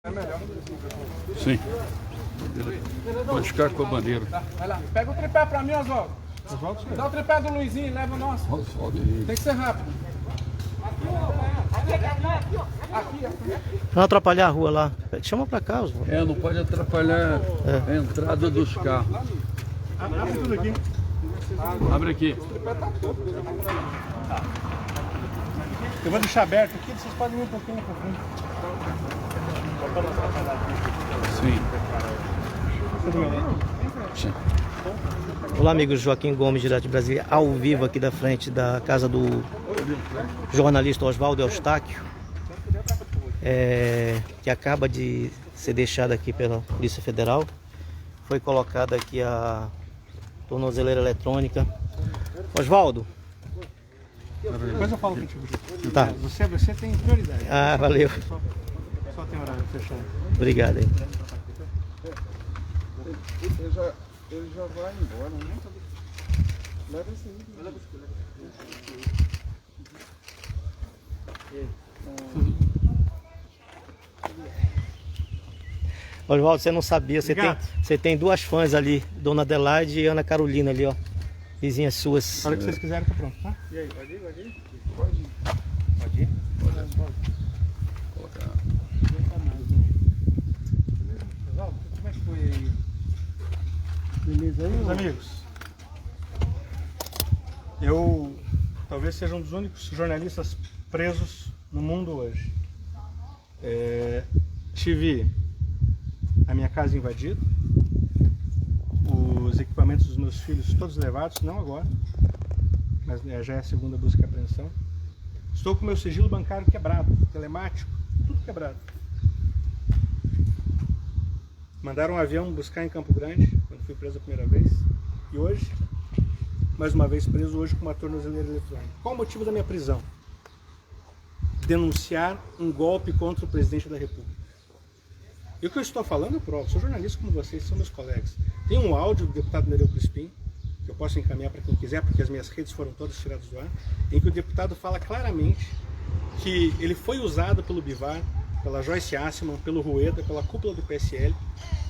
É melhor. Sim. Pode ficar com a bandeira. Tá, vai lá. Pega o tripé pra mim, Oswaldo. Dá o tripé do Luizinho e leva o nosso. Tem que ser rápido. Não atrapalhar a rua lá. Chama pra cá, Oswaldo. Não pode atrapalhar a entrada dos carros. Abre tudo aqui. Abre aqui. Eu vou deixar aberto aqui, vocês podem vir um pouquinho pra frente. Sim. Sim. Olá, amigos. Joaquim Gomes, direto de Brasília, ao vivo aqui da frente da casa do jornalista Oswaldo Eustáquio, que acaba de ser deixado aqui pela Polícia Federal. Foi colocada aqui a tornozeleira eletrônica. Oswaldo. Depois eu falo contigo. Tá. Você tem prioridade. Ah, valeu. Só tem horário fechado. Obrigado aí. Ele já vai embora, né? Leva esse aí. Oswaldo, você não sabia, você tem duas fãs ali, Dona Adelaide e Ana Carolina ali, ó. Vizinhas suas. A hora que vocês quiserem, tá pronto, tá? E aí, pode ir? Pode ir? Pode ir? Colocar. Como é que foi aí? Beleza aí, meus amigos? Eu talvez seja um dos únicos jornalistas presos no mundo hoje. Tive a minha casa invadida, os equipamentos dos meus filhos todos levados, não agora, mas já é a segunda busca e apreensão. Estou com meu sigilo bancário quebrado, telemático, tudo quebrado. Mandaram um avião buscar em Campo Grande, quando fui preso a primeira vez, e hoje, mais uma vez preso, hoje com uma tornozeleira eletrônica. Qual o motivo da minha prisão? Denunciar um golpe contra o presidente da República. E o que eu estou falando, eu provo. Sou jornalista como vocês, são meus colegas. Tem um áudio do deputado Nereu Crispim, que eu posso encaminhar para quem quiser, porque as minhas redes foram todas tiradas do ar, em que o deputado fala claramente que ele foi usado pelo Bivar, pela Joyce Asselman, pelo Rueda, pela cúpula do PSL,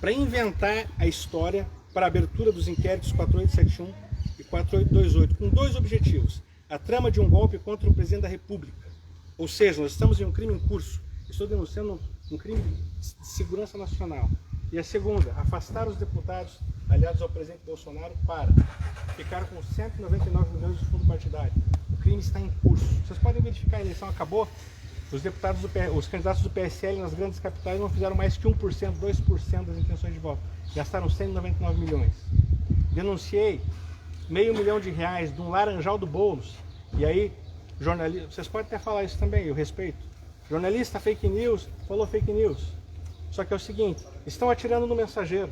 para inventar a história para a abertura dos inquéritos 4871 e 4828, com dois objetivos. A trama de um golpe contra o presidente da República. Ou seja, nós estamos em um crime em curso. Estou denunciando um crime de segurança nacional. E a segunda, afastar os deputados aliados ao presidente Bolsonaro para ficar com 199 milhões de fundo partidário. O crime está em curso. Vocês podem verificar, a eleição acabou. Os candidatos do PSL nas grandes capitais não fizeram mais que 1%, 2% das intenções de voto. Gastaram 199 milhões. Denunciei R$500 mil de um laranjal do Boulos. E aí, jornalista, vocês podem até falar isso também, eu respeito. Jornalista fake news, falou fake news. Só que é o seguinte, estão atirando no mensageiro.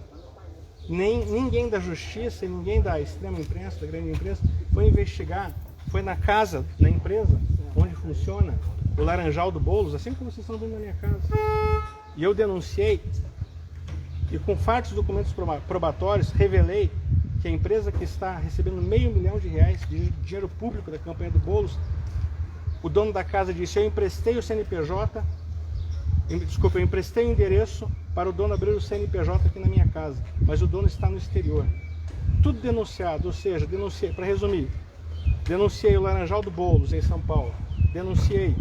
Ninguém da justiça e ninguém da extrema imprensa, da grande imprensa, foi investigar, foi na casa, na empresa, onde funciona o laranjal do Boulos, assim como vocês estão vendo na minha casa. E eu denunciei, e com fartos documentos probatórios, revelei que a empresa que está recebendo R$500 mil de dinheiro público da campanha do Boulos, o dono da casa disse, eu emprestei o CNPJ, eu emprestei o endereço para o dono abrir o CNPJ aqui na minha casa, mas o dono está no exterior. Tudo denunciado, ou seja, denunciei, para resumir, denunciei o laranjal do Boulos em São Paulo, denunciei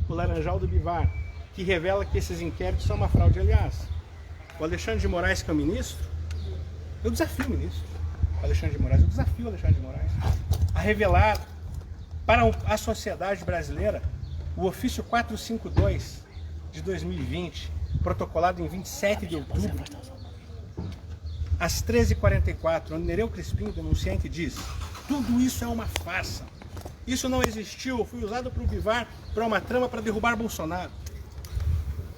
o laranjal do Bivar, que revela que esses inquéritos são uma fraude. Aliás, o Alexandre de Moraes, que é o ministro, eu desafio o ministro, Alexandre de Moraes, eu desafio o Alexandre de Moraes a revelar para a sociedade brasileira o ofício 452 de 2020, protocolado em 27 de outubro, às 13h44, onde Nereu Crispim, denunciante, diz: tudo isso é uma farsa. Isso não existiu, foi usado para o Bivar para uma trama para derrubar Bolsonaro.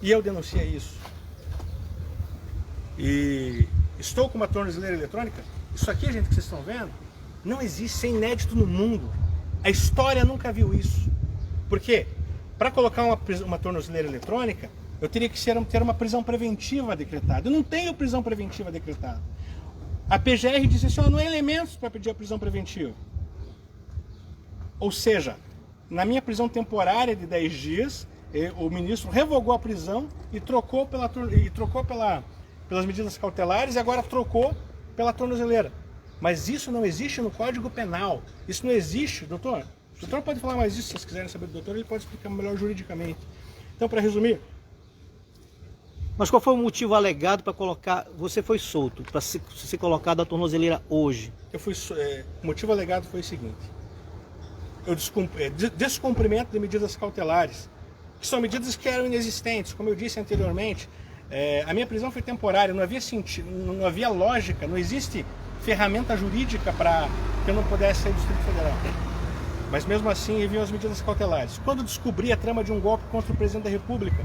E eu denunciei isso. E estou com uma tornozeleira eletrônica. Isso aqui, gente, que vocês estão vendo, não existe, isso é inédito no mundo. A história nunca viu isso. Por quê? Para colocar uma tornozeleira eletrônica, eu teria que ter uma prisão preventiva decretada. Eu não tenho prisão preventiva decretada. A PGR disse assim, não há elementos para pedir a prisão preventiva. Ou seja, na minha prisão temporária de 10 dias, o ministro revogou a prisão e trocou pelas medidas cautelares e agora trocou pela tornozeleira. Mas isso não existe no Código Penal. Isso não existe, doutor. O doutor pode falar mais disso se vocês quiserem saber do doutor, ele pode explicar melhor juridicamente. Então, para resumir, Mas qual foi o motivo alegado para colocar... Você foi solto, para ser colocado a tornozeleira hoje? o motivo alegado foi o seguinte: descumprimento de medidas cautelares, que são medidas que eram inexistentes. Como eu disse anteriormente, a minha prisão foi temporária, não havia sentido, não havia lógica, não existe ferramenta jurídica para que eu não pudesse sair do Distrito Federal. Mas mesmo assim, haviam as medidas cautelares. Quando descobri a trama de um golpe contra o presidente da República,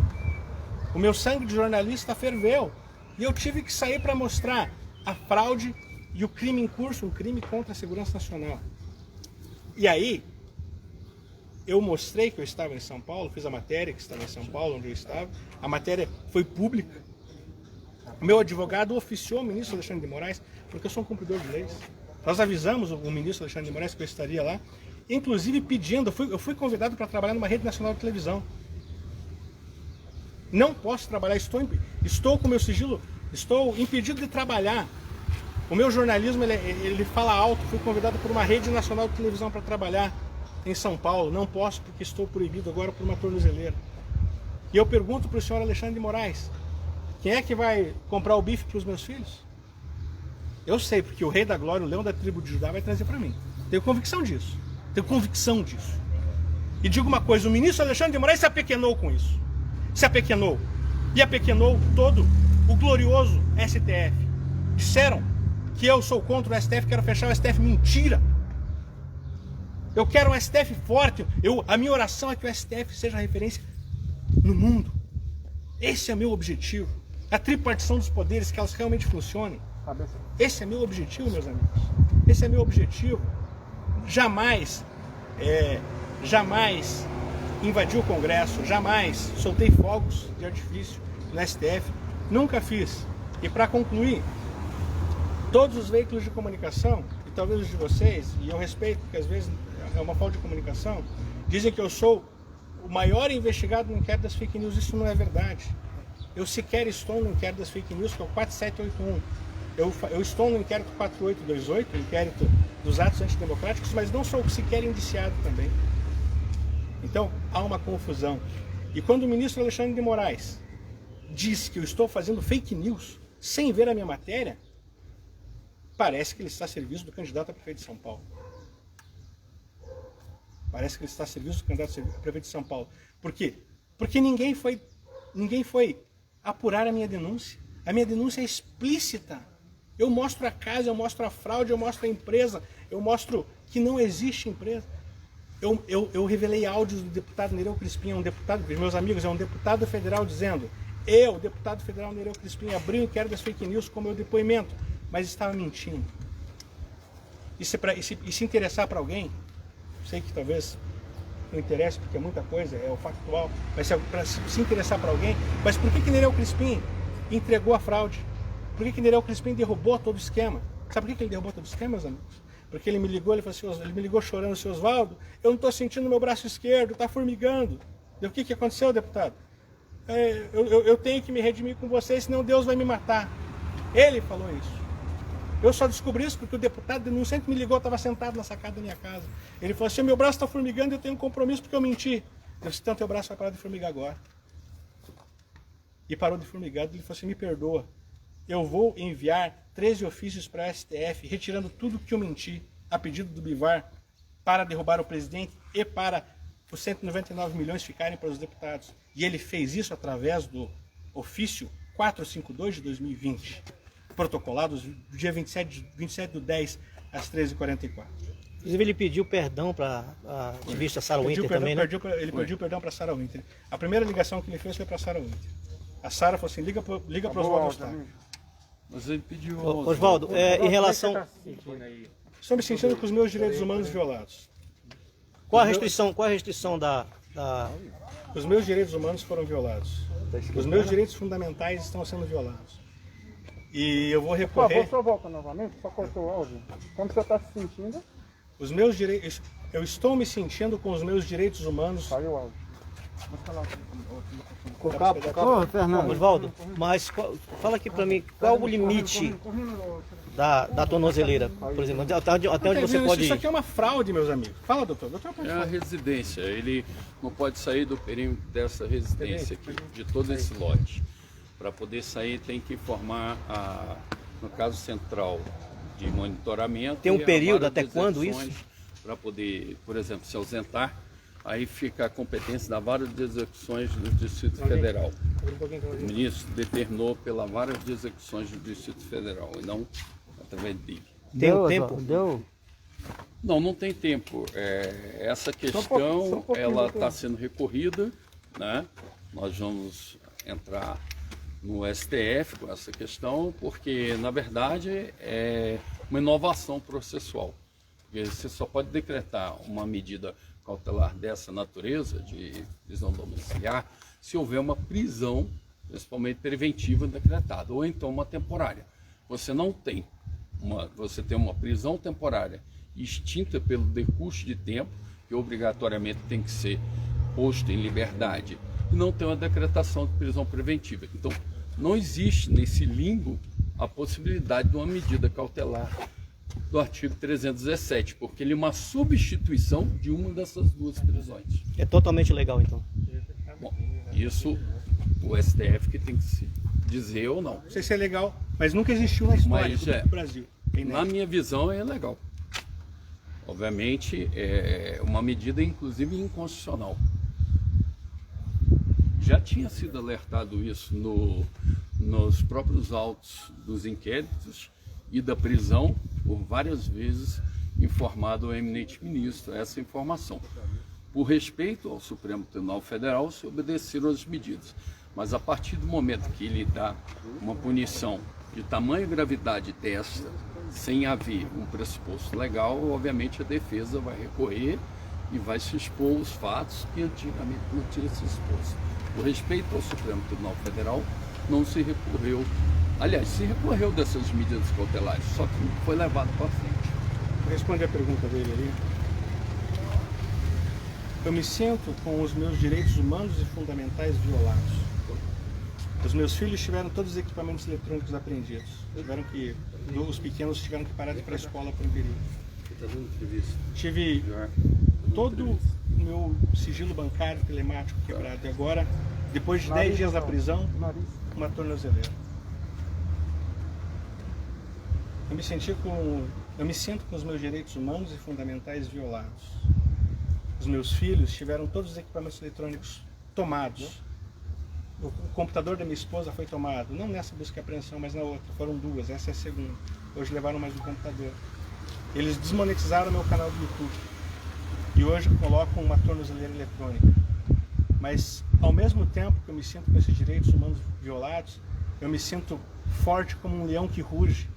o meu sangue de jornalista ferveu e eu tive que sair para mostrar a fraude e o crime em curso, um crime contra a segurança nacional. E aí, eu mostrei que eu estava em São Paulo, fiz a matéria que estava em São Paulo, onde eu estava. A matéria foi pública. O meu advogado oficiou o ministro Alexandre de Moraes, porque eu sou um cumpridor de leis. Nós avisamos o ministro Alexandre de Moraes que eu estaria lá, inclusive pedindo, eu fui convidado para trabalhar numa rede nacional de televisão. Não posso trabalhar, estou com meu sigilo, estou impedido de trabalhar. O meu jornalismo, ele fala alto, fui convidado por uma rede nacional de televisão para trabalhar em São Paulo, não posso porque estou proibido agora por uma tornozeleira. E eu pergunto para o senhor Alexandre de Moraes, quem é que vai comprar o bife para os meus filhos? Eu sei, porque o rei da glória, o leão da tribo de Judá vai trazer para mim. Tenho convicção disso. Tenho convicção disso. E digo uma coisa, o ministro Alexandre de Moraes se apequenou com isso. Se apequenou. E apequenou todo o glorioso STF. Disseram que eu sou contra o STF, quero fechar o STF. Mentira! Eu quero um STF forte. A minha oração é que o STF seja referência no mundo. Esse é meu objetivo. A tripartição dos poderes, que elas realmente funcionem. Esse é meu objetivo, meus amigos. Esse é meu objetivo. Jamais invadi o Congresso, jamais soltei fogos de artifício no STF. Nunca fiz. E para concluir, todos os veículos de comunicação, e talvez os de vocês, e eu respeito, porque às vezes é uma falta de comunicação, dizem que eu sou o maior investigado no inquérito das fake news. Isso não é verdade. Eu sequer estou no inquérito das fake news, que é o 4781. Eu estou no inquérito 4828, o inquérito dos atos antidemocráticos, mas não sou sequer indiciado também. Então, há uma confusão. E quando o ministro Alexandre de Moraes diz que eu estou fazendo fake news sem ver a minha matéria, parece que ele está a serviço do candidato a prefeito de São Paulo. Parece que ele está a serviço do candidato a prefeito de São Paulo. Por quê? Porque ninguém foi apurar a minha denúncia. A minha denúncia é explícita. Eu mostro a casa, eu mostro a fraude, eu mostro a empresa, eu mostro que não existe empresa. Eu revelei áudios do deputado Nereu Crispim, meus amigos, é um deputado federal dizendo: eu, deputado federal Nereu Crispim, abri o inquérito das fake news com meu depoimento, mas estava mentindo. E se interessar para alguém, sei que talvez não interesse porque é muita coisa, é o factual, mas se interessar para alguém, mas por que Nereu Crispim entregou a fraude? Por que Nereu Crispim derrubou todo o esquema? Sabe por que ele derrubou todo o esquema, meus amigos? Porque ele me ligou, ele me ligou chorando, seu Oswaldo, eu não estou sentindo meu braço esquerdo, está formigando. O que aconteceu, deputado? Eu tenho que me redimir com você, senão Deus vai me matar. Ele falou isso. Eu só descobri isso porque o deputado denunciante me ligou, estava sentado na sacada da minha casa. Ele falou assim: meu braço está formigando, eu tenho um compromisso porque eu menti. Eu disse: então teu braço vai parar de formigar agora. E parou de formigar. Ele falou assim: me perdoa. Eu vou enviar 13 ofícios para a STF, retirando tudo que eu menti, a pedido do Bivar, para derrubar o presidente e para os 199 milhões ficarem para os deputados. E ele fez isso através do ofício 452 de 2020, protocolado do dia 27/10, às 13h44. Inclusive ele pediu perdão para a ativista Sarah Winter também, né? Ele pediu perdão para Sarah Winter. A primeira ligação que ele fez foi para Sarah Winter. A Sarah falou assim: liga para o Oswaldo Eustáquio. Mas ele pediu... Oswaldo, em relação... Estou me sentindo com os meus direitos humanos violados. Qual a restrição da... Os meus direitos humanos foram violados. Os meus direitos fundamentais estão sendo violados. E eu vou recorrer... Por favor, só volta novamente, só cortou o áudio. Como você está se sentindo? Os meus direitos... Eu estou me sentindo com os meus direitos humanos... Saiu o áudio. Ô, Fernando. Oswaldo, mas fala aqui pra mim, qual o limite da tornozeleira, por exemplo, até onde você pode Isso ir? aqui é uma fraude, meus amigos. Fala, doutor. Doutor pode É a falar. residência, ele não pode sair do perímetro dessa residência aqui, de todo esse lote. Para poder sair tem que informar, no caso central de monitoramento. Tem um e período várias até quando execuções isso? Para poder, por exemplo, se ausentar, aí fica a competência da vara de execuções do Distrito Federal. O ministro determinou pela vara de execuções do Distrito Federal e não através dele. Tem um tempo? Deu? Não tem tempo. Essa questão ela está sendo recorrida, né? Nós vamos entrar no STF com essa questão, porque na verdade é uma inovação processual. Porque você só pode decretar uma medida cautelar dessa natureza, de prisão domiciliar, se houver uma prisão, principalmente preventiva, decretada, ou então uma temporária. Você não tem. Você tem uma prisão temporária extinta pelo decurso de tempo, que obrigatoriamente tem que ser posto em liberdade, e não tem uma decretação de prisão preventiva. Então, não existe nesse limbo a possibilidade de uma medida cautelar do artigo 317, porque ele é uma substituição de uma dessas duas prisões. É totalmente legal, então. Bom, isso o STF que tem que se dizer ou não. Não sei se é legal, mas nunca existiu na história Mas, do Brasil. É Na inédito. minha visão é legal. Obviamente é uma medida inclusive inconstitucional. Já tinha sido alertado isso nos próprios autos dos inquéritos e da prisão, por várias vezes informado o eminente ministro essa informação. Por respeito ao Supremo Tribunal Federal, se obedeceram as medidas. Mas a partir do momento que ele dá uma punição de tamanha gravidade desta, sem haver um pressuposto legal, obviamente a defesa vai recorrer e vai se expor os fatos que antigamente não tinha se exposto. Por respeito ao Supremo Tribunal Federal, não se recorreu. Aliás, se recorreu dessas medidas cautelares, só que não foi levado para frente. Responde a pergunta dele ali. Eu me sinto com os meus direitos humanos e fundamentais violados. Os meus filhos tiveram todos os equipamentos eletrônicos apreendidos. Os pequenos tiveram que parar de ir para a escola por um período. Tive todo o meu sigilo bancário telemático quebrado. E agora, depois de 10 dias da prisão, uma tornozeleira. Eu me sinto com os meus direitos humanos e fundamentais violados. Os meus filhos tiveram todos os equipamentos eletrônicos tomados. O computador da minha esposa foi tomado, não nessa busca e apreensão, mas na outra. Foram duas, essa é a segunda. Hoje levaram mais um computador. Eles desmonetizaram meu canal do YouTube. E hoje colocam uma tornozeleira eletrônica. Mas, ao mesmo tempo que eu me sinto com esses direitos humanos violados, eu me sinto forte como um leão que ruge,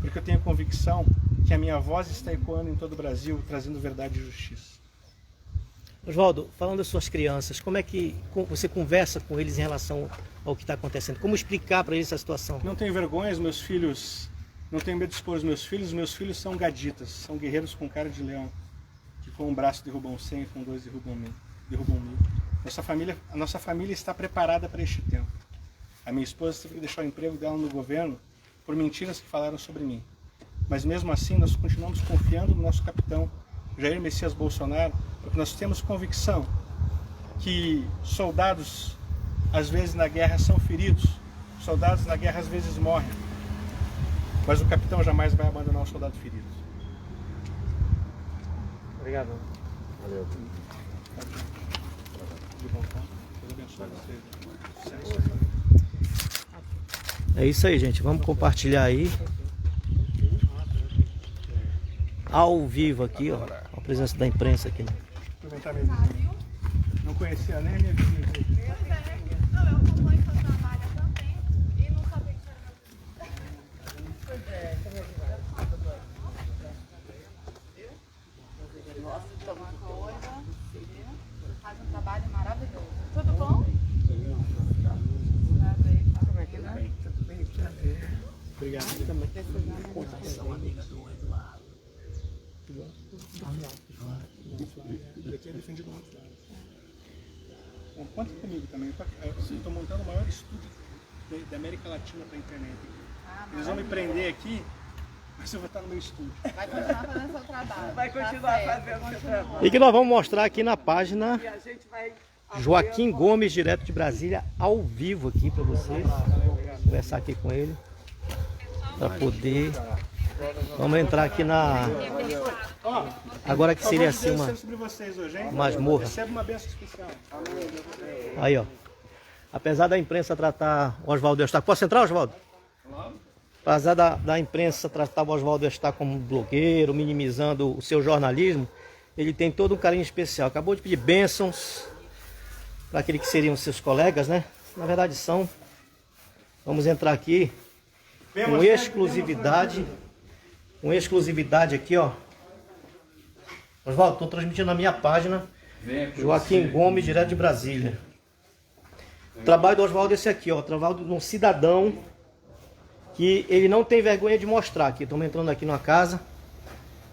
porque eu tenho convicção que a minha voz está ecoando em todo o Brasil, trazendo verdade e justiça. Oswaldo, falando das suas crianças, como é que você conversa com eles em relação ao que está acontecendo? Como explicar para eles essa situação? Não tenho vergonha, os meus filhos, não tenho medo de expor os meus filhos são gaditas, são guerreiros com cara de leão, que com um braço derrubam 100, com dois derrubam 1000. A nossa família está preparada para este tempo. A minha esposa teve que deixar o emprego dela no governo por mentiras que falaram sobre mim. Mas mesmo assim, nós continuamos confiando no nosso capitão, Jair Messias Bolsonaro, porque nós temos convicção que soldados, às vezes na guerra, são feridos, soldados na guerra às vezes morrem, mas o capitão jamais vai abandonar um soldado ferido. Obrigado. Valeu. De bom, tá? Deus abençoe vocês. É isso aí, gente. Vamos compartilhar aí. Ao vivo aqui, ó. A presença da imprensa aqui. Cumprimentar minha vizinha. Não conhecia nem a minha vizinha. Não, eu acompanho seu trabalho há tanto tempo e não sabia que era meu vizinho. Pois é, Nossa, então uma coisa, faz um trabalho maravilhoso. Tudo bom? Como é que vai? Tudo bem? Obrigado. São amigas do Eduardo. Tudo bom? Eu tinha defendido muito. Conta comigo também. Eu estou montando o maior estúdio da América Latina para a internet. Eles vão me prender aqui, mas eu vou estar no meu estúdio. Vai continuar fazendo seu trabalho. Vai continuar fazendo seu trabalho. E que nós vamos mostrar aqui na página E a gente vai Joaquim Gomes, direto de Brasília, ao vivo aqui para vocês. Conversar aqui com ele. Para poder... Vamos entrar aqui na... Agora que seria assim uma sobre vocês hoje, hein? masmorra. Recebe uma benção especial. Aí, ó. Apesar da imprensa tratar o Oswaldo Eustáquio... Posso entrar, Oswaldo? Apesar da imprensa tratar o Oswaldo Eustáquio como blogueiro, minimizando o seu jornalismo, ele tem todo um carinho especial. Acabou de pedir bênçãos para aqueles que seriam seus colegas, né? Na verdade são. Vamos entrar aqui com exclusividade. Com exclusividade aqui, ó. Oswaldo, estou transmitindo na minha página. Joaquim Gomes, direto de Brasília. O trabalho do Oswaldo é esse aqui, ó. O trabalho de um cidadão que ele não tem vergonha de mostrar aqui. Estamos entrando aqui numa casa,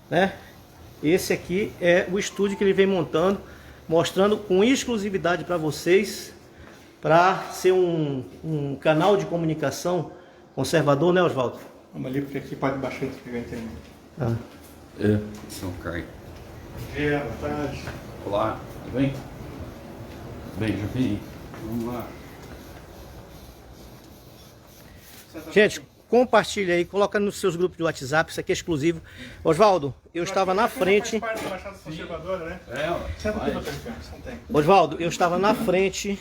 né? Esse aqui é o estúdio que ele vem montando, mostrando com exclusividade para vocês, para ser um canal de comunicação conservador, né, Oswaldo? Vamos ali, porque aqui pode baixar e desligar a internet. Ah. É, São Caio. Bom dia, boa tarde. Olá, tudo bem? Bem, Joaquim. Vamos lá. Gente, compartilha aí, coloca nos seus grupos de WhatsApp, isso aqui é exclusivo. Oswaldo, eu estava na frente. Faz parte da Baixada Conservadora, né? Senta aqui, doutor Ricardo, senta aí. Oswaldo, eu estava na frente,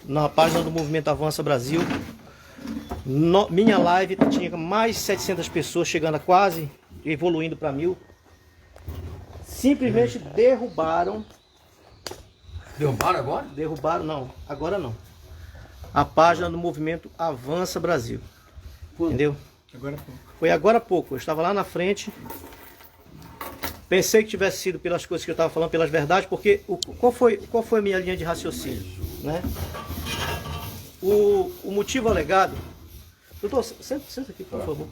na página do Movimento Avança Brasil. Minha live tinha mais de 700 pessoas, chegando a quase, evoluindo para 1000. Simplesmente derrubaram. Derrubaram agora? Derrubaram, não, agora não. A página do Movimento Avança Brasil. Entendeu? Agora pô. Foi agora há pouco, eu estava lá na frente. Pensei que tivesse sido pelas coisas que eu estava falando, pelas verdades, porque qual foi a minha linha de raciocínio, né? O motivo alegado... Doutor, senta aqui, por favor.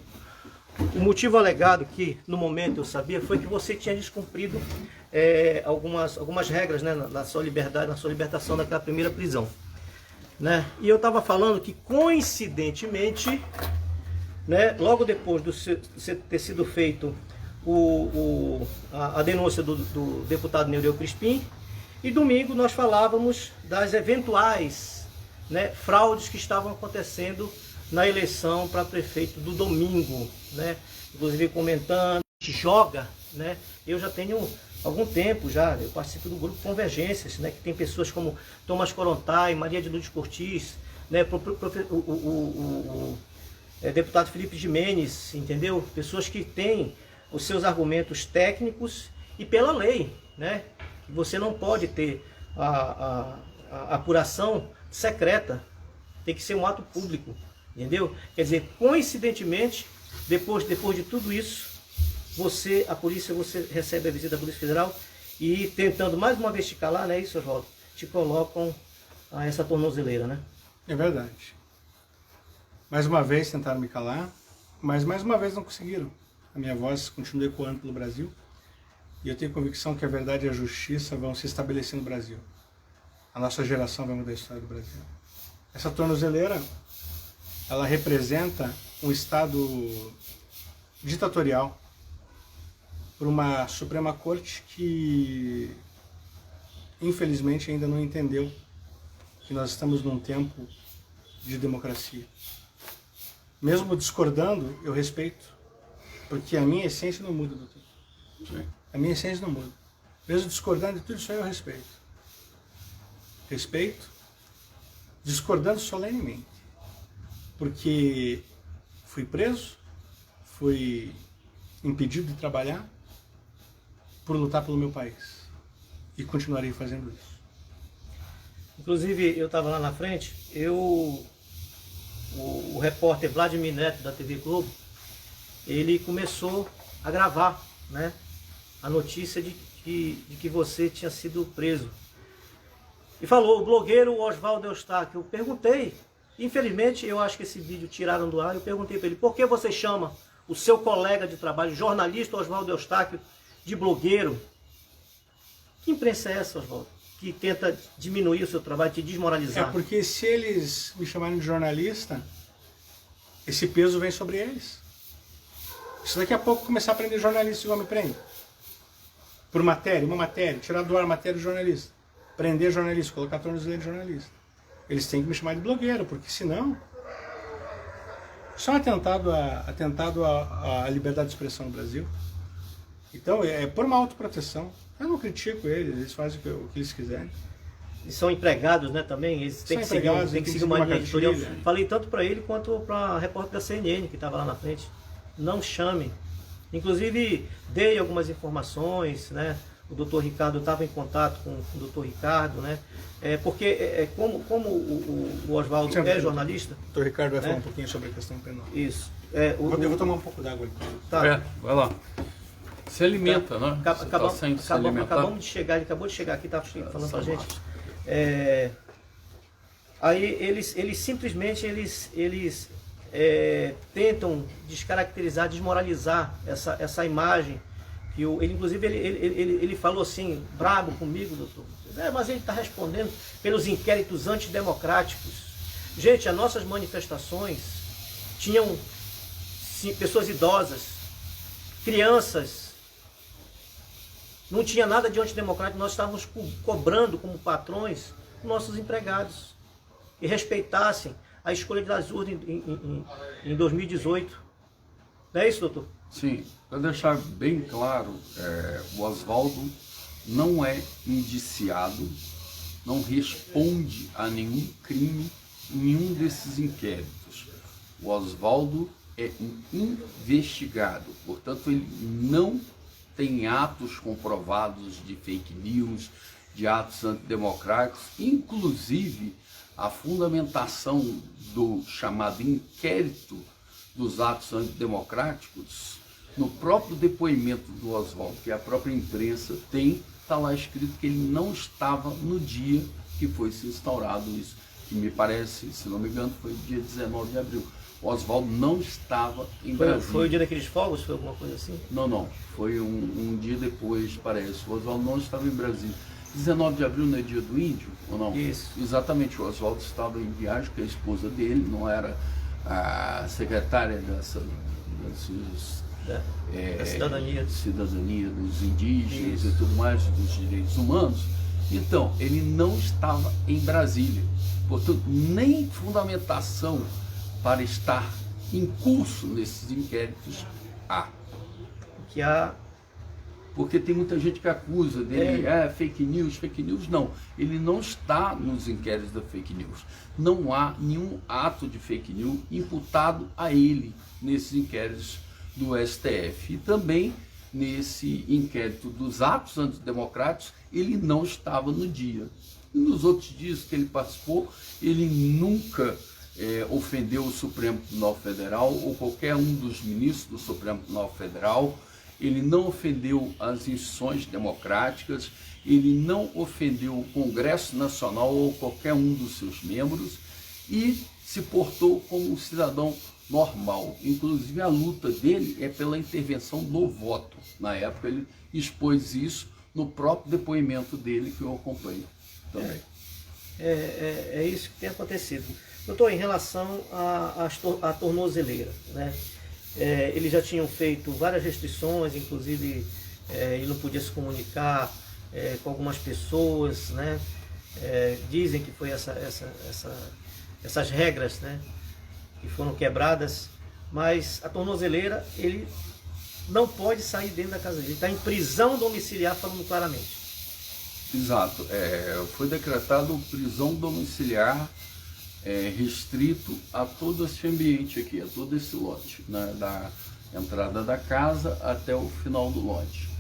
O motivo alegado que, no momento, eu sabia, foi que você tinha descumprido algumas regras, né, na sua liberdade, na sua libertação daquela primeira prisão. Né? E eu estava falando que, coincidentemente, né, logo depois de ter sido feito a denúncia do deputado Nereu Crispim, e domingo nós falávamos das eventuais, né, fraudes que estavam acontecendo na eleição para prefeito do domingo, né? Inclusive comentando, joga, né? Eu já tenho algum tempo já, eu participo do grupo Convergências, né? Que tem pessoas como Thomas Corontai, Maria de Lourdes Cortis, né? Deputado Felipe Jimenez, entendeu? Pessoas que têm os seus argumentos técnicos e pela lei, né? Você não pode ter a apuração secreta, tem que ser um ato público. Entendeu? Quer dizer, coincidentemente, depois de tudo isso, você recebe a visita da Polícia Federal e tentando mais uma vez te calar, né, isso, Oswaldo? Te colocam a essa tornozeleira, né? É verdade. Mais uma vez tentaram me calar, mas mais uma vez não conseguiram. A minha voz continua ecoando pelo Brasil e eu tenho convicção que a verdade e a justiça vão se estabelecer no Brasil. A nossa geração vai mudar a história do Brasil. Essa tornozeleira, ela representa um Estado ditatorial por uma Suprema Corte que, infelizmente, ainda não entendeu que nós estamos num tempo de democracia. Mesmo discordando, eu respeito, porque a minha essência não muda, doutor. Sim. A minha essência não muda. Mesmo discordando de tudo isso aí, eu respeito. Respeito, discordando solenemente. Porque fui preso, fui impedido de trabalhar por lutar pelo meu país. E continuarei fazendo isso. Inclusive, eu estava lá na frente, o repórter Vladimir Neto, da TV Globo, ele começou a gravar, né, a notícia de que você tinha sido preso. E falou, o blogueiro Oswaldo Eustáquio. Eu perguntei, infelizmente eu acho que esse vídeo tiraram do ar, eu perguntei para ele, por que você chama o seu colega de trabalho, jornalista Oswaldo Eustáquio, de blogueiro? Que imprensa é essa, Oswaldo? que tenta diminuir o seu trabalho, te É desmoralizar. porque se eles me chamarem de jornalista, esse peso vem sobre eles. Se daqui a pouco começar a prender jornalista igual me prende, por matéria, uma matéria, tirar do ar matéria de jornalista, prender jornalista, colocar tornozeleira de jornalista, eles têm que me chamar de blogueiro, porque senão isso é um atentado à liberdade de expressão no Brasil. Então é por uma autoproteção. Eu não critico eles fazem o que eles quiserem. E são empregados, né, também, eles têm que seguir, empregados, tem que tem seguir uma linha editorial. cartilha. Falei tanto para ele quanto para a repórter da CNN, que estava lá na frente. Não chame. Inclusive, dei algumas informações, né? O doutor Ricardo estava em contato com o doutor Ricardo, né? Porque como o Oswaldo Sempre. é jornalista... O doutor Ricardo vai falar um pouquinho sobre a questão penal. Isso. Eu vou tomar um pouco d'água ali. Tá. Vai lá. Se alimenta, né? Você tá sem se alimentar. Acabamos de chegar, ele acabou de chegar aqui, estava falando pra gente. Aí eles simplesmente tentam descaracterizar, desmoralizar essa imagem. Que inclusive ele falou assim, brabo comigo, doutor. Mas ele está respondendo pelos inquéritos antidemocráticos. Gente, as nossas manifestações tinham pessoas idosas, crianças. Não tinha nada de antidemocrático, nós estávamos cobrando como patrões nossos empregados que respeitassem a escolha das urnas em 2018. Não é isso, doutor? Sim, para deixar bem claro, o Oswaldo não é indiciado, não responde a nenhum crime em nenhum desses inquéritos. O Oswaldo é um investigado, portanto ele não tem atos comprovados de fake news, de atos antidemocráticos, inclusive a fundamentação do chamado inquérito dos atos antidemocráticos, no próprio depoimento do Oswaldo, que a própria imprensa tem, está lá escrito que ele não estava no dia que foi se instaurado isso, que me parece, se não me engano, foi dia 19 de abril. O Oswaldo não estava em Brasília. Foi o dia daqueles fogos? Foi alguma coisa assim? Não. Foi um dia depois, parece. O Oswaldo não estava em Brasília. 19 de abril não é dia do índio, ou não? Isso. Exatamente. O Oswaldo estava em viagem, que a esposa dele não era a secretária da cidadania dos indígenas. Isso. E tudo mais, dos direitos humanos. Então, ele não estava em Brasília. Portanto, nem fundamentação para estar em curso nesses inquéritos há. Porque tem muita gente que acusa dele, fake news, não. Ele não está nos inquéritos da fake news. Não há nenhum ato de fake news imputado a ele nesses inquéritos do STF. E também nesse inquérito dos atos antidemocráticos, ele não estava no dia. E nos outros dias que ele participou, ele nunca ofendeu o Supremo Tribunal Federal ou qualquer um dos ministros do Supremo Tribunal Federal. Ele não ofendeu as instituições democráticas, ele não ofendeu o Congresso Nacional ou qualquer um dos seus membros e se portou como um cidadão normal. Inclusive a luta dele é pela intervenção do voto. Na época ele expôs isso no próprio depoimento dele, que eu acompanho também. É isso que tem acontecido. Doutor, em relação à tornozeleira, né? Eles já tinham feito várias restrições, inclusive ele não podia se comunicar com algumas pessoas, né? Dizem que foi essas regras, né, que foram quebradas, mas a tornozeleira, ele não pode sair dentro da casa dele, ele está em prisão domiciliar, falando claramente. Exato, foi decretado prisão domiciliar restrito a todo esse ambiente aqui, a todo esse lote, né, da entrada da casa até o final do lote,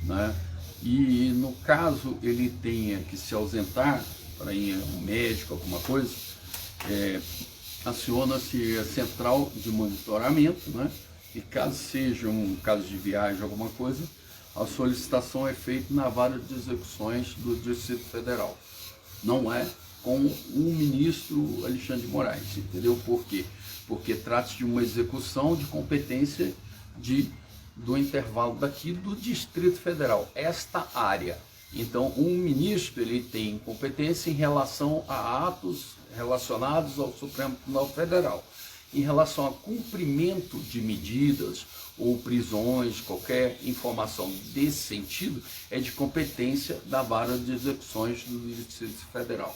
né? E no caso ele tenha que se ausentar para ir ao médico, alguma coisa, aciona-se a central de monitoramento, né? E caso seja um caso de viagem, alguma coisa, a solicitação é feita na vara de execuções do Distrito Federal. Não é com o ministro Alexandre de Moraes, entendeu? Por quê? Porque trata-se de uma execução de competência do intervalo daqui do Distrito Federal. Esta área Então, um ministro ele tem competência em relação a atos relacionados ao Supremo Tribunal Federal. Em relação a cumprimento de medidas ou prisões, qualquer informação desse sentido, é de competência da Vara de Execuções do Distrito Federal.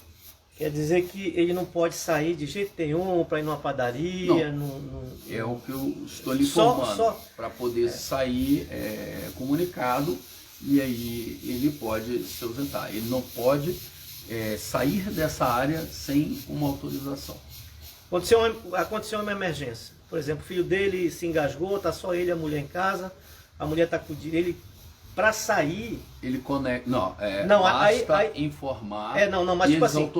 Quer dizer que ele não pode sair de jeito nenhum para ir numa padaria? É o que eu estou lhe informando, para poder sair comunicado, e aí ele pode se ausentar. Ele não pode sair dessa área sem uma autorização. Aconteceu uma emergência. Por exemplo, o filho dele se engasgou, está só ele e a mulher em casa, a mulher está com ele para sair. Ele conecta. Basta informar. Mas tipo assim,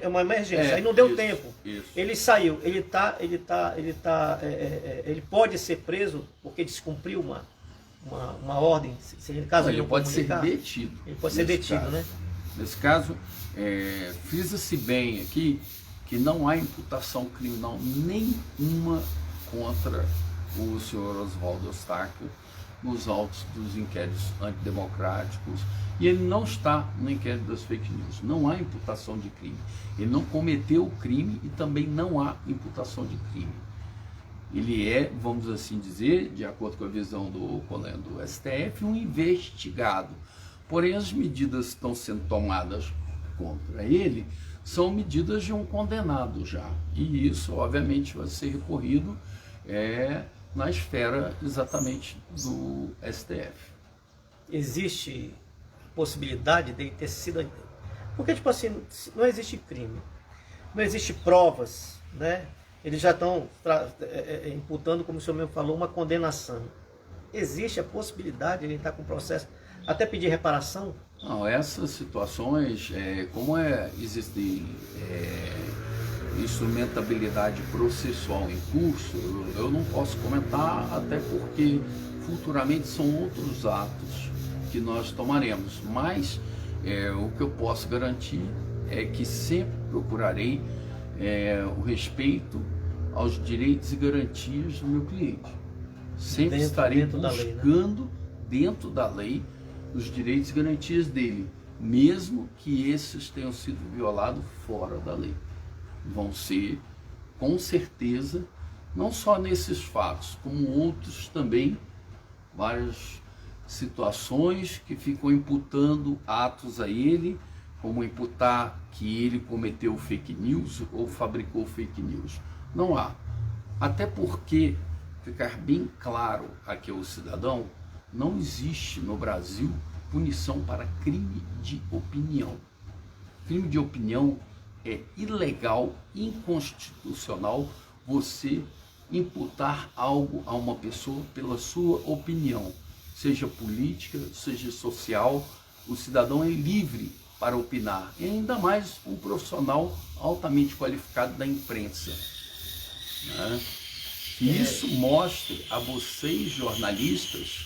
é uma emergência. Aí não deu tempo. Isso. Ele saiu, ele pode ser preso porque descumpriu uma ordem. Caso ele pode ser detido. Ele pode ser detido, caso. Né? Nesse caso, frisa-se bem aqui que não há imputação criminal nenhuma contra o senhor Oswaldo Eustáquio nos autos dos inquéritos antidemocráticos, e ele não está no inquérito das fake news. Não há imputação de crime. Ele não cometeu o crime e também não há imputação de crime. Ele é, vamos assim dizer, de acordo com a visão do colega do STF, um investigado. Porém, as medidas que estão sendo tomadas contra ele são medidas de um condenado já. E isso, obviamente, vai ser recorrido na esfera exatamente do STF. Existe possibilidade dele ter sido... Porque, tipo assim, não existe crime, não existe provas, né? Eles já estão imputando, como o senhor mesmo falou, uma condenação. Existe a possibilidade de ele estar com processo, até pedir reparação? Não, essas situações, como existe instrumentabilidade processual em curso, eu não posso comentar, até porque futuramente são outros atos que nós tomaremos. Mas o que eu posso garantir é que sempre procurarei o respeito aos direitos e garantias do meu cliente. Sempre estarei buscando, dentro da lei, os direitos e garantias dele, mesmo que esses tenham sido violados fora da lei. Vão ser, com certeza, não só nesses fatos, como outros também, várias situações que ficam imputando atos a ele, como imputar que ele cometeu fake news ou fabricou fake news. Não há. Até porque, ficar bem claro aqui ao cidadão, não existe no Brasil punição para crime de opinião. Crime de opinião é ilegal, inconstitucional você imputar algo a uma pessoa pela sua opinião, seja política, seja social. O cidadão é livre para opinar, e ainda mais um profissional altamente qualificado da imprensa, né? Que isso mostre a vocês, jornalistas,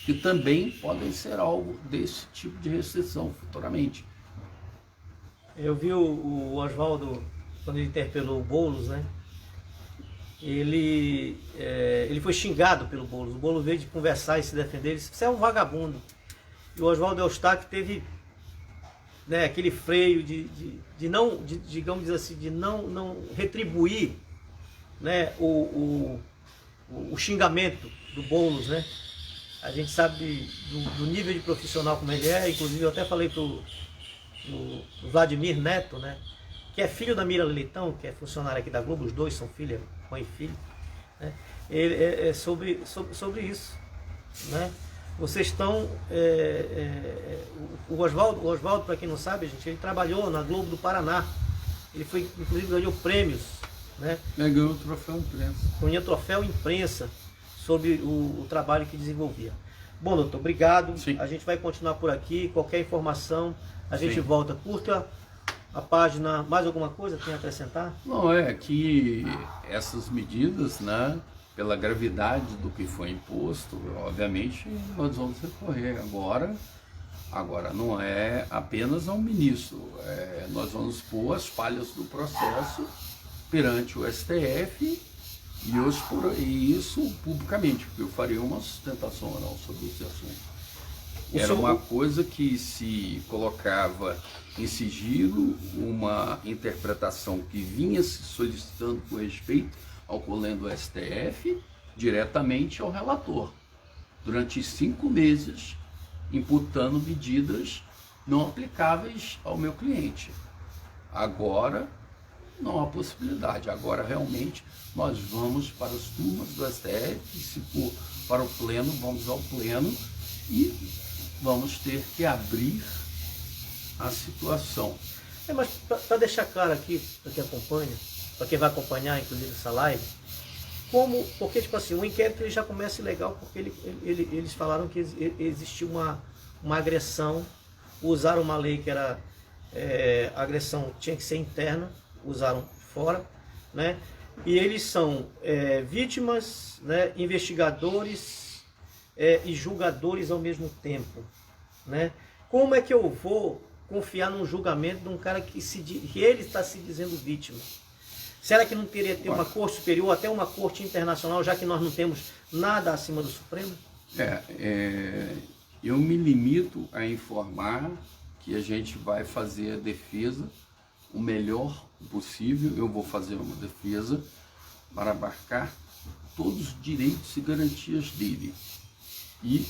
que também podem ser alvo desse tipo de restrição futuramente. Eu vi o Oswaldo, quando ele interpelou o Boulos, né? Ele foi xingado pelo Boulos. O Boulos veio de conversar e se defender. Ele disse: "Você é um vagabundo". E o Oswaldo Eustáquio teve, né, aquele freio de não, digamos assim, de não retribuir, né, o xingamento do Boulos, né? A gente sabe do nível de profissional como ele é. Inclusive eu até falei pro Vladimir Neto, né, que é filho da Mira Leitão, que é funcionária aqui da Globo, os dois são filhos, mãe e filho, né? Ele sobre isso, né? Vocês estão... o Oswaldo, para quem não sabe, gente, ele trabalhou na Globo do Paraná. Ele foi, inclusive, ganhou prêmios, né? Ganhou o troféu imprensa. Ganhou troféu imprensa sobre o trabalho que desenvolvia. Bom, doutor, obrigado. Sim. A gente vai continuar por aqui. Qualquer informação, a gente Sim. volta. Curta a página. Mais alguma coisa tem a acrescentar? Não, é que essas medidas, né, pela gravidade do que foi imposto, obviamente nós vamos recorrer agora não é apenas ao ministro, nós vamos pôr as falhas do processo perante o STF e isso publicamente, porque eu farei uma sustentação oral sobre esse assunto. Era uma coisa que se colocava em sigilo, uma interpretação que vinha se solicitando com respeito ao colégio do STF, diretamente ao relator, durante 5 meses, imputando medidas não aplicáveis ao meu cliente. Agora, não há possibilidade. Agora, realmente, nós vamos para as turmas do STF, se for para o pleno, vamos ao pleno e vamos ter que abrir a situação. Mas para deixar claro aqui, para quem acompanha, para quem vai acompanhar, inclusive, essa live, porque, tipo assim, o inquérito ele já começa ilegal, porque eles falaram que existiu uma agressão, usaram uma lei que era, a agressão tinha que ser interna, usaram fora, né? E eles são vítimas, né, investigadores e julgadores ao mesmo tempo, né? Como é que eu vou confiar num julgamento de um cara que ele está se dizendo vítima? Será que não teria que ter uma corte superior, até uma corte internacional, já que nós não temos nada acima do Supremo? Eu me limito a informar que a gente vai fazer a defesa o melhor possível. Eu vou fazer uma defesa para abarcar todos os direitos e garantias dele. E,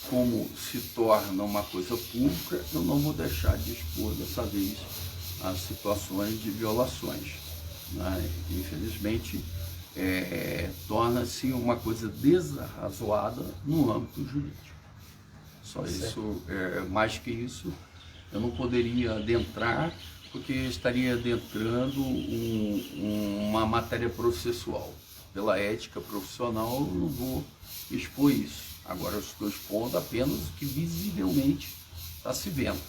como se torna uma coisa pública, eu não vou deixar de expor dessa vez as situações de violações. Infelizmente, torna-se uma coisa desarrazoada no âmbito jurídico. Só isso, mais que isso, eu não poderia adentrar, porque estaria adentrando uma matéria processual. Pela ética profissional, eu não vou expor isso. Agora, eu estou expondo apenas o que visivelmente está se vendo.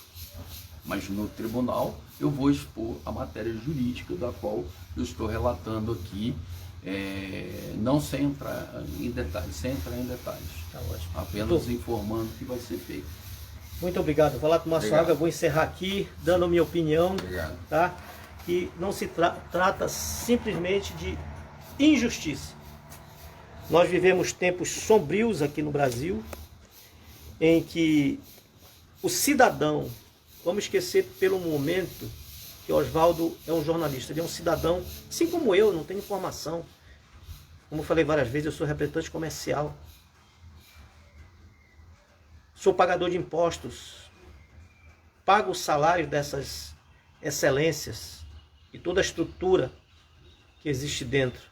Mas no tribunal eu vou expor a matéria jurídica da qual eu estou relatando aqui, não sem entrar em detalhes, Tá ótimo. apenas informando o que vai ser feito. Muito obrigado. Vou lá tomar sua água, vou encerrar aqui, dando a minha opinião. Obrigado. Tá? Que não se trata simplesmente de injustiça. Nós vivemos tempos sombrios aqui no Brasil, em que o cidadão, vamos esquecer pelo momento que Oswaldo é um jornalista, ele é um cidadão, assim como eu, não tenho informação. Como eu falei várias vezes, eu sou representante comercial. Sou pagador de impostos. Pago o salário dessas excelências e toda a estrutura que existe dentro.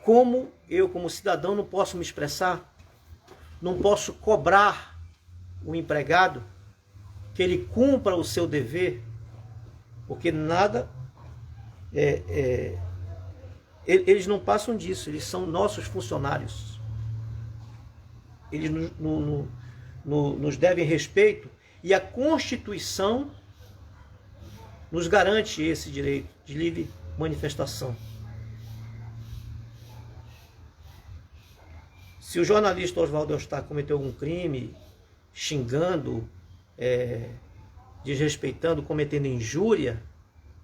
Como eu, como cidadão, não posso me expressar? Não posso cobrar o empregado que ele cumpra o seu dever? Porque nada... eles não passam disso, eles são nossos funcionários. Eles nos devem respeito e a Constituição nos garante esse direito de livre manifestação. Se o jornalista Oswaldo Eustáquio cometeu algum crime, xingando, desrespeitando, cometendo injúria,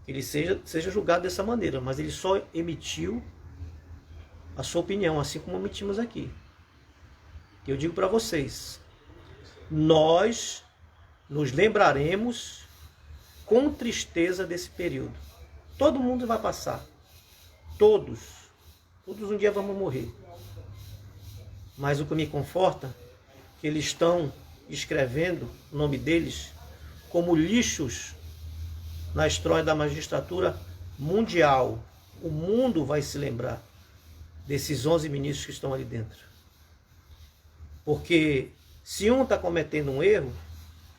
ele seja julgado dessa maneira, mas ele só emitiu a sua opinião, assim como emitimos aqui. Eu digo para vocês, nós nos lembraremos com tristeza desse período. Todo mundo vai passar. Todos um dia vamos morrer. Mas o que me conforta é que eles estão escrevendo o nome deles como lixos na história da magistratura mundial. O mundo vai se lembrar desses 11 ministros que estão ali dentro. Porque se um está cometendo um erro,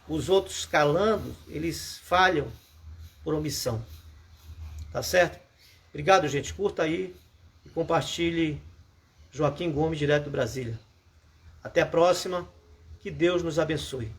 os outros calando, eles falham por omissão. Tá certo? Obrigado, gente. Curta aí e compartilhe. Joaquim Gomes, direto do Brasília. Até a próxima. Que Deus nos abençoe.